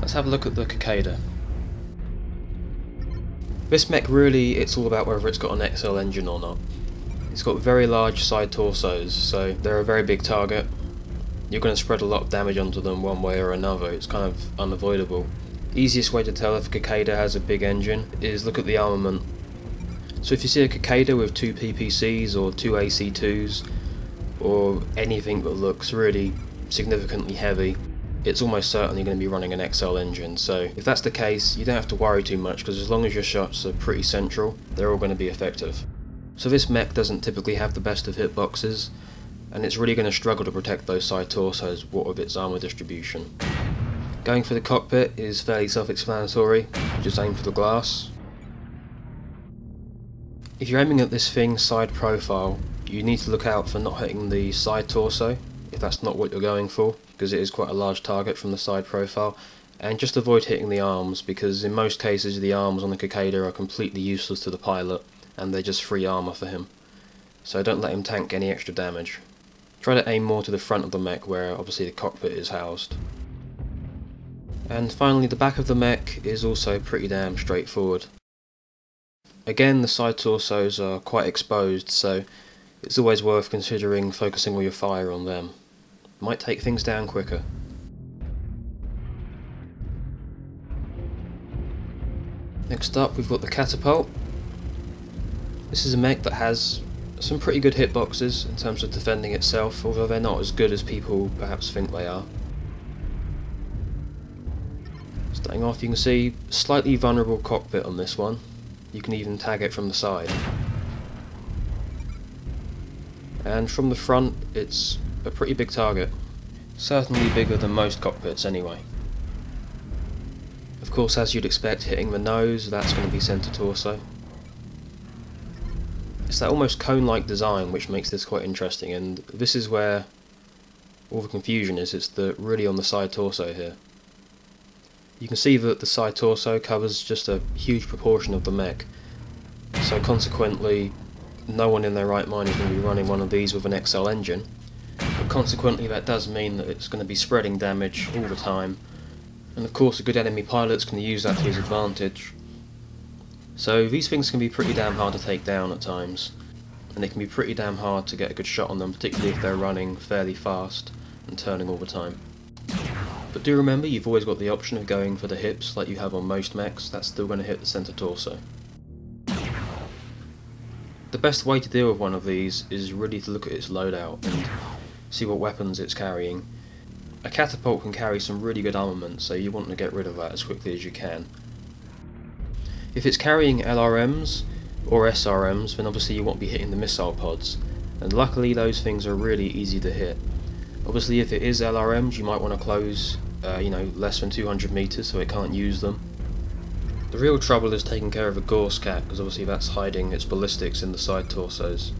Let's have a look at the Cicada. This mech really, it's all about whether it's got an XL engine or not. It's got very large side torsos, so they're a very big target. You're going to spread a lot of damage onto them one way or another, it's kind of unavoidable. Easiest way to tell if a Cicada has a big engine is look at the armament. So if you see a Cicada with 2 PPCs or 2 AC2s, or anything that looks really significantly heavy, it's almost certainly going to be running an XL engine. So if that's the case, you don't have to worry too much, because as long as your shots are pretty central, they're all going to be effective. So this mech doesn't typically have the best of hitboxes, and it's really going to struggle to protect those side torsos, what with its armour distribution. Going for the cockpit is fairly self-explanatory, just aim for the glass. If you're aiming at this thing's side profile, you need to look out for not hitting the side torso, if that's not what you're going for, because it is quite a large target from the side profile, and just avoid hitting the arms, because in most cases the arms on the Cicada are completely useless to the pilot, and they're just free armour for him. So don't let him tank any extra damage. Try to aim more to the front of the mech, where obviously the cockpit is housed. And finally, the back of the mech is also pretty damn straightforward. Again, the side torsos are quite exposed, so it's always worth considering focusing all your fire on them. Might take things down quicker. Next up, we've got the Catapult. This is a mech that has some pretty good hitboxes in terms of defending itself, although they're not as good as people perhaps think they are. Starting off, you can see slightly vulnerable cockpit on this one. You can even tag it from the side. And from the front, it's a pretty big target. Certainly bigger than most cockpits anyway. Of course, as you'd expect, hitting the nose, that's going to be centre torso. It's that almost cone-like design which makes this quite interesting, and this is where all the confusion is. It's really on the side torso here. You can see that the side torso covers just a huge proportion of the mech, so consequently no one in their right mind is going to be running one of these with an XL engine, but consequently that does mean that it's going to be spreading damage all the time, and of course a good enemy pilot's going to use that to his advantage. So these things can be pretty damn hard to take down at times, and it can be pretty damn hard to get a good shot on them, particularly if they're running fairly fast and turning all the time. But do remember, you've always got the option of going for the hips like you have on most mechs. That's still going to hit the centre torso. The best way to deal with one of these is really to look at its loadout and see what weapons it's carrying. A Catapult can carry some really good armament, so you want to get rid of that as quickly as you can. If it's carrying LRMs or SRMs, then obviously you won't be hitting the missile pods, and luckily those things are really easy to hit. Obviously if it is LRMs, you might want to close less than 200 meters so it can't use them. The real trouble is taking care of a Gorse Cat, because obviously that's hiding its ballistics in the side torsos.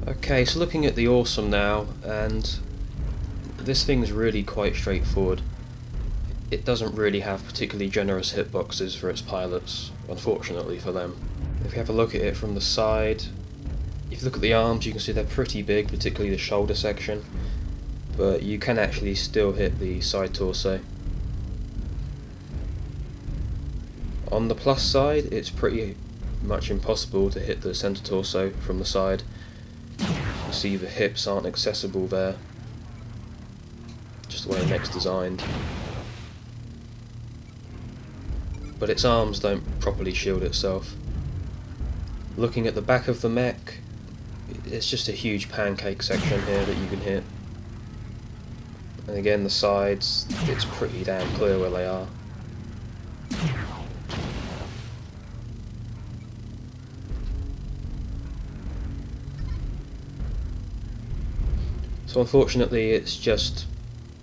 Okay, so looking at the Awesome now, and this thing's really quite straightforward. It doesn't really have particularly generous hitboxes for its pilots, unfortunately for them. If you have a look at it from the side, if you look at the arms, you can see they're pretty big, particularly the shoulder section, but you can actually still hit the side torso. On the plus side, it's pretty much impossible to hit the centre torso from the side. You can see the hips aren't accessible there, just the way the mech's designed. But its arms don't properly shield itself. Looking at the back of the mech, it's just a huge pancake section here that you can hit. And again, the sides, it's pretty damn clear where they are. So unfortunately, it's just,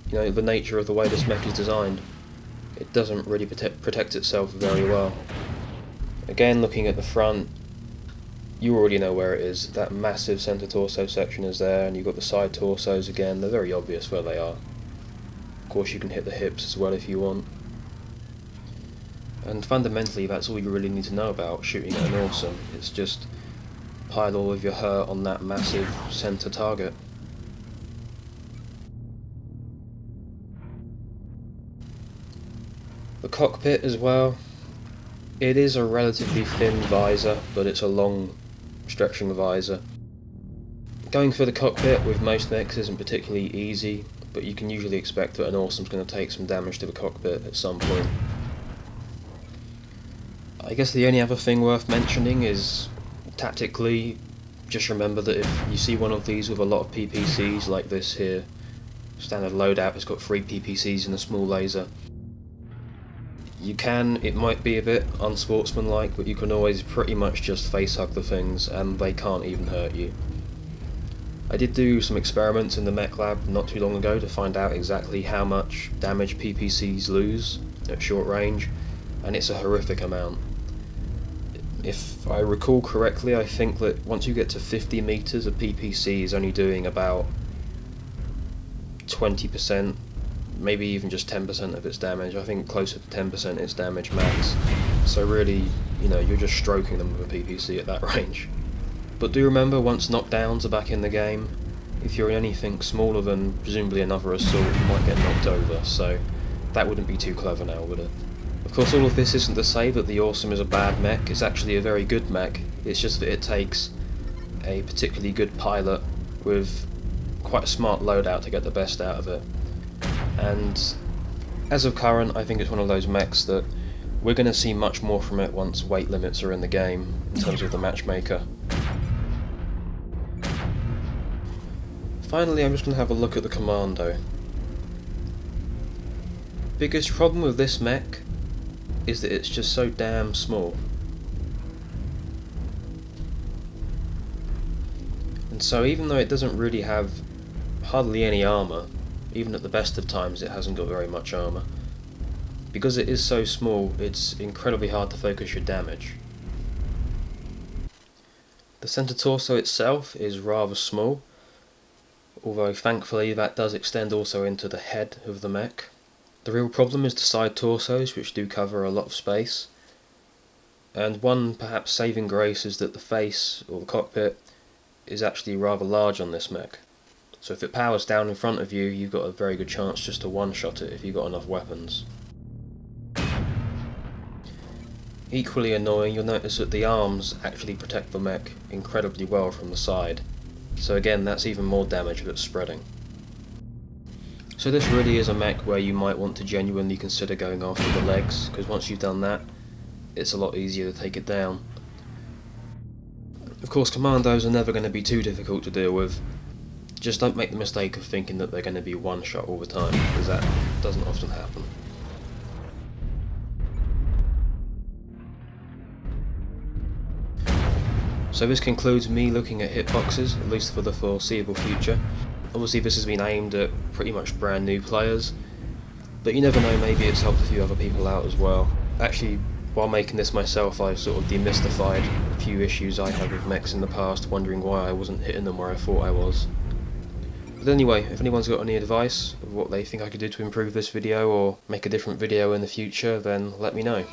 the nature of the way this mech is designed. It doesn't really protect itself very well. Again, looking at the front, you already know where it is. That massive centre torso section is there, and you've got the side torsos again. They're very obvious where they are. Of course, you can hit the hips as well if you want. And fundamentally, that's all you really need to know about shooting at an Awesome. It's just pile all of your hurt on that massive centre target. The cockpit as well, it is a relatively thin visor, but it's a long stretching visor. Going for the cockpit with most mechs isn't particularly easy, but you can usually expect that an awesome's going to take some damage to the cockpit at some point. I guess the only other thing worth mentioning is, tactically, just remember that if you see one of these with a lot of PPCs like this here, standard loadout, it's got 3 PPCs and a small laser. It might be a bit unsportsmanlike, but you can always pretty much just face hug the things and they can't even hurt you. I did do some experiments in the mech lab not too long ago to find out exactly how much damage PPCs lose at short range, and it's a horrific amount. If I recall correctly, I think that once you get to 50 meters, a PPC is only doing about 20%, maybe even just 10% of its damage. I think closer to 10% its damage max. So really, you're just stroking them with a PPC at that range. But do remember, once knockdowns are back in the game, if you're in anything smaller than presumably another assault, you might get knocked over, so that wouldn't be too clever now, would it? Of course, all of this isn't to say that the Awesome is a bad mech. It's actually a very good mech. It's just that it takes a particularly good pilot with quite a smart loadout to get the best out of it. And as of current, I think it's one of those mechs that we're going to see much more from it once weight limits are in the game, in terms of the matchmaker. Finally, I'm just going to have a look at the Commando. Biggest problem with this mech is that it's just so damn small. And so even though it doesn't really have hardly any armour, even at the best of times it hasn't got very much armour, because it is so small, it's incredibly hard to focus your damage. The centre torso itself is rather small, although thankfully that does extend also into the head of the mech. The real problem is the side torsos, which do cover a lot of space, and one perhaps saving grace is that the face, or the cockpit, is actually rather large on this mech. So if it powers down in front of you, you've got a very good chance just to one-shot it if you've got enough weapons. Equally annoying, you'll notice that the arms actually protect the mech incredibly well from the side, so again that's even more damage if it's spreading. So this really is a mech where you might want to genuinely consider going after the legs, because once you've done that, it's a lot easier to take it down. Of course, Commandos are never going to be too difficult to deal with. Just don't make the mistake of thinking that they're going to be one shot all the time, because that doesn't often happen. So this concludes me looking at hitboxes, at least for the foreseeable future. Obviously this has been aimed at pretty much brand new players, but you never know, maybe it's helped a few other people out as well. Actually, while making this myself, I sort of demystified a few issues I had with mechs in the past, wondering why I wasn't hitting them where I thought I was. But anyway, if anyone's got any advice of what they think I could do to improve this video or make a different video in the future, then let me know.